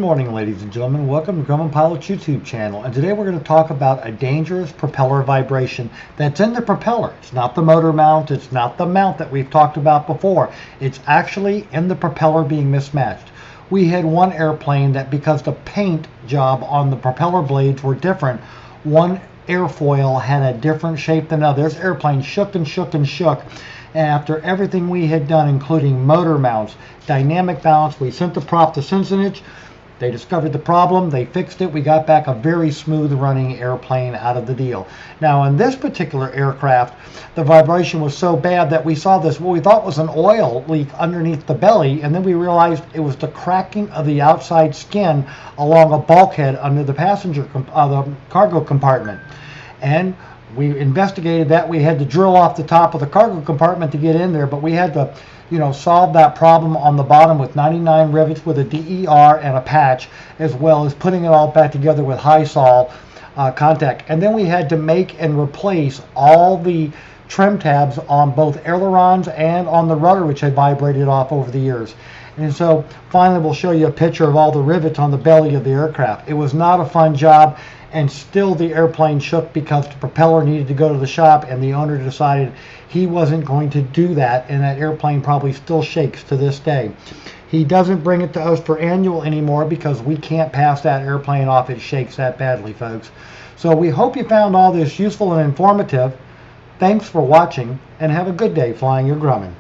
morning, ladies and gentlemen. Welcome to Grumman Pilot's YouTube channel. And today we're going to talk about a dangerous propeller vibration that's in the propeller. It's not the motor mount. It's not the mount that we've talked about before. It's actually in the propeller being mismatched. We had one airplane that, because the paint job on the propeller blades were different, one airfoil had a different shape than others. This airplane shook and shook and shook. And after everything we had done, including motor mounts, dynamic balance, we sent the prop to Cincinnati. They discovered the problem. They fixed it. We got back a very smooth running airplane out of the deal. Now, in this particular aircraft, the vibration was so bad that we saw this, what we thought was an oil leak underneath the belly, and then we realized it was the cracking of the outside skin along a bulkhead under the the cargo compartment. And we investigated that. We had to drill off the top of the cargo compartment to get in there, but we had to, solve that problem on the bottom with 99 rivets with a DER and a patch, as well as putting it all back together with high sol contact. And then we had to make and replace all the trim tabs on both ailerons and on the rudder, which had vibrated off over the years. And so finally we'll show you a picture of all the rivets on the belly of the aircraft. It was not a fun job, and still the airplane shook because the propeller needed to go to the shop, and the owner decided he wasn't going to do that, and that airplane probably still shakes to this day. He doesn't bring it to us for annual anymore because we can't pass that airplane off. It shakes that badly, folks. So we hope you found all this useful and informative. Thanks for watching, and have a good day flying your Grumman.